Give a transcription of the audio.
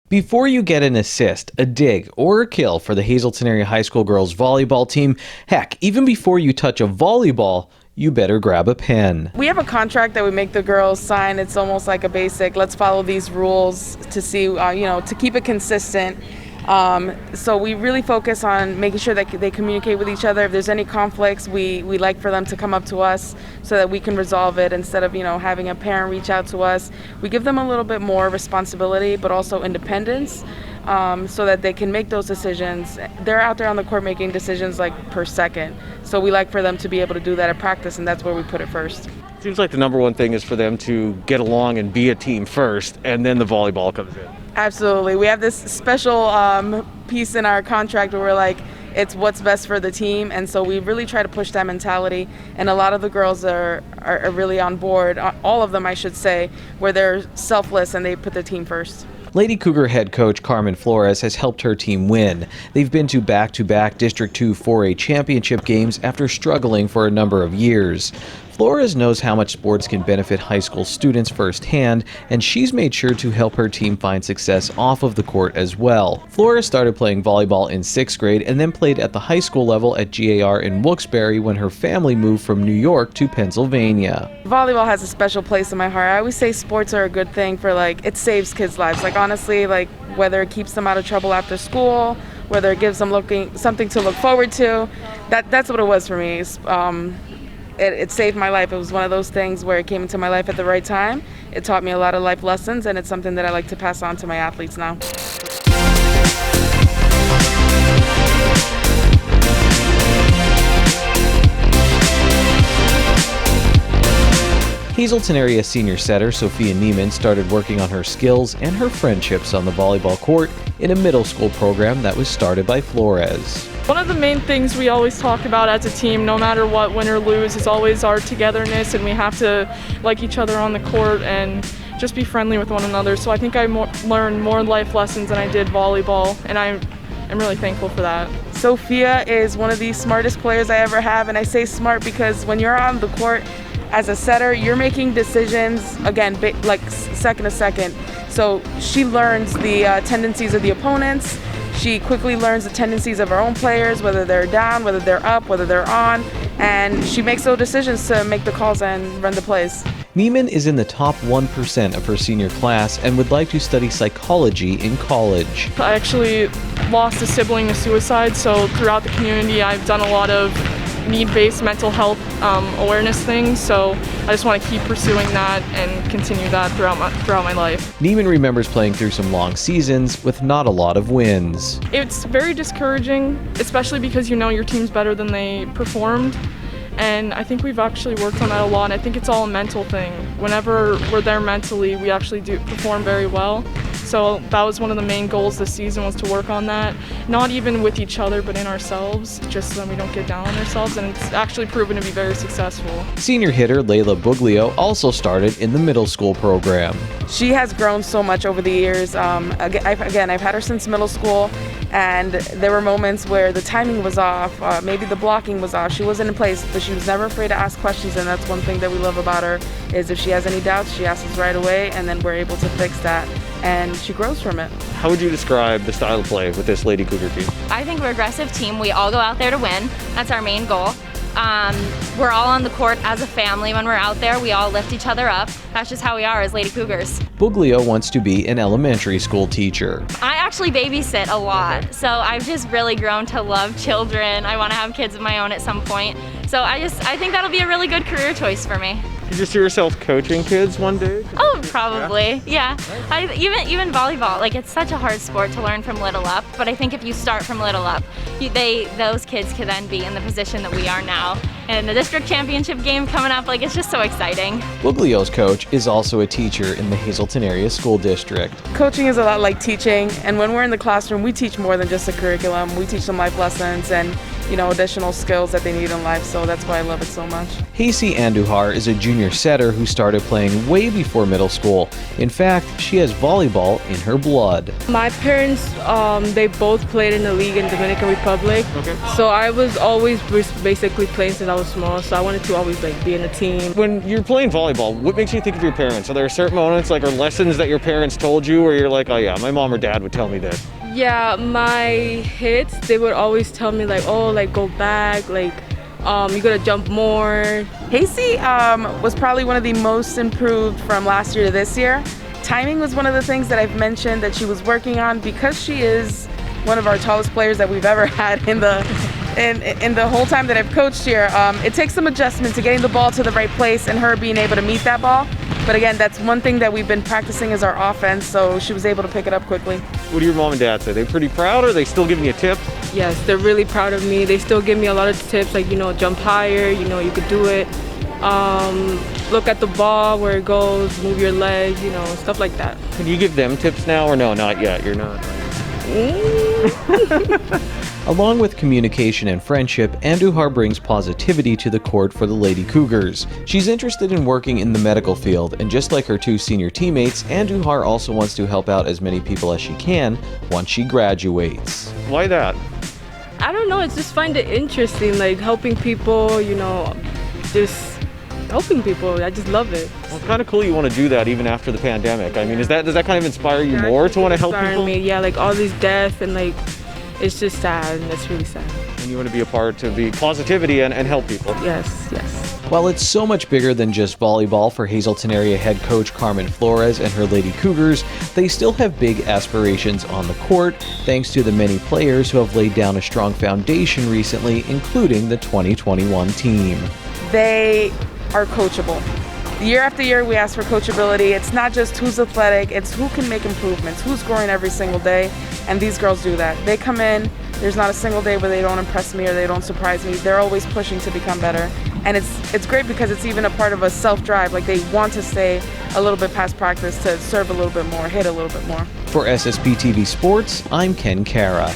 Before you get an assist, a dig, or a kill for the Hazleton Area High School girls volleyball team, heck, even before you touch a volleyball, you better grab a pen. We have a contract that we make the girls sign. It's almost like a basic, let's follow these rules to see, to keep it consistent. So we really focus on making sure that they communicate with each other. If there's any conflicts, we like for them to come up to us so that we can resolve it instead of, having a parent reach out to us. We give them a little bit more responsibility, but also independence, so that they can make those decisions. They're out there on the court making decisions like per second. So we like for them to be able to do that at practice, and that's where we put it first. Seems like the number one thing is for them to get along and be a team first, and then the volleyball comes in. Absolutely. We have this special piece in our contract where we're like, it's what's best for the team. And so we really try to push that mentality. And a lot of the girls are really on board, all of them, I should say, where they're selfless and they put the team first. Lady Cougar head coach Carmen Flores has helped her team win. They've been to back-to-back District 2 4A championship games after struggling for a number of years. Flores knows how much sports can benefit high school students firsthand, and she's made sure to help her team find success off of the court as well. Flores started playing volleyball in 6th grade and then played at the high school level at GAR in Wilkes-Barre when her family moved from New York to Pennsylvania. Volleyball has a special place in my heart. I always say sports are a good thing for, it saves kids' lives. Honestly, whether it keeps them out of trouble after school, whether it gives them something to look forward to, that's what it was for me. It saved my life. It was one of those things where it came into my life at the right time. It taught me a lot of life lessons, and it's something that I like to pass on to my athletes now. Hazleton area senior setter Sophia Nieman started working on her skills and her friendships on the volleyball court in a middle school program that was started by Flores. One of the main things we always talk about as a team, no matter what, win or lose, is always our togetherness, and we have to like each other on the court and just be friendly with one another. So I think I learned more life lessons than I did volleyball, and I'm really thankful for that. Sophia is one of the smartest players I ever have, and I say smart because when you're on the court as a setter, you're making decisions, again, second to second. So she learns the tendencies of the opponents. She quickly learns the tendencies of her own players, whether they're down, whether they're up, whether they're on, and she makes those decisions to make the calls and run the plays. Nieman is in the top 1% of her senior class and would like to study psychology in college. I actually lost a sibling to suicide, so throughout the community I've done a lot of need-based mental health awareness things, so I just want to keep pursuing that and continue that throughout my life. Nieman remembers playing through some long seasons with not a lot of wins. It's very discouraging, especially because your team's better than they performed, and I think we've actually worked on that a lot, and I think it's all a mental thing. Whenever we're there mentally, we actually do perform very well. So that was one of the main goals this season, was to work on that, not even with each other, but in ourselves, just so that we don't get down on ourselves, and it's actually proven to be very successful. Senior hitter Laila Buglio also started in the middle school program. She has grown so much over the years. I've had her since middle school, and there were moments where the timing was off, maybe the blocking was off, she wasn't in place, but she was never afraid to ask questions, and that's one thing that we love about her, is if she has any doubts, she asks us right away, and then we're able to fix that, and she grows from it. How would you describe the style of play with this Lady Cougar team? I think we're an aggressive team. We all go out there to win. That's our main goal. We're all on the court as a family. When we're out there, we all lift each other up. That's just how we are as Lady Cougars. Buglio wants to be an elementary school teacher. I actually babysit a lot, so I've just really grown to love children. I want to have kids of my own at some point. So I think that'll be a really good career choice for me. You just see yourself coaching kids one day? Oh, probably, yeah. Even volleyball, it's such a hard sport to learn from little up, but I think if you start from little up, those kids can then be in the position that we are now. And the district championship game coming up, it's just so exciting. Buglio's coach is also a teacher in the Hazleton Area School District. Coaching is a lot like teaching, and when we're in the classroom, we teach more than just a curriculum. We teach them life lessons, and additional skills that they need in life. So that's why I love it so much. Haysee Anduhar is a junior setter who started playing way before middle school. In fact, she has volleyball in her blood. My parents, they both played in the league in Dominican Republic. Okay. So I was always basically playing since I was small. So I wanted to always be in a team. When you're playing volleyball, what makes you think of your parents? Are there certain moments or lessons that your parents told you where you're like, oh yeah, my mom or dad would tell me this? Yeah, my hits, they would always tell me go back, you gotta jump more. Haysee was probably one of the most improved from last year to this year. Timing was one of the things that I've mentioned that she was working on because she is one of our tallest players that we've ever had in the whole time that I've coached here. It takes some adjustment to getting the ball to the right place and her being able to meet that ball. But again, that's one thing that we've been practicing is our offense, so she was able to pick it up quickly. What do your mom and dad say? They pretty proud, or are they still giving you tips? Yes, they're really proud of me. They still give me a lot of tips, jump higher, you could do it. Look at the ball, where it goes, move your legs, stuff like that. Can you give them tips now, or no, not yet? You're not. Along with communication and friendship, Anduhar brings positivity to the court for the Lady Cougars. She's interested in working in the medical field, and just like her two senior teammates, Anduhar also wants to help out as many people as she can once she graduates. Why that? I don't know, I just find it interesting, helping people, just helping people. I just love it. Well, it's kind of cool you want to do that even after the pandemic. I mean, does that kind of inspire you more to want to help people? Me, yeah, all these deaths and it's just sad, and it's really sad. And you want to be a part of the positivity and help people. Yes. While it's so much bigger than just volleyball for Hazleton area head coach Carmen Flores and her Lady Cougars, they still have big aspirations on the court, thanks to the many players who have laid down a strong foundation recently, including the 2021 team. They are coachable. Year after year, we ask for coachability. It's not just who's athletic, it's who can make improvements, who's scoring every single day, and these girls do that. They come in, there's not a single day where they don't impress me or they don't surprise me. They're always pushing to become better. And it's great because it's even a part of a self-drive. They want to stay a little bit past practice to serve a little bit more, hit a little bit more. For SSPTV Sports, I'm Ken Cara.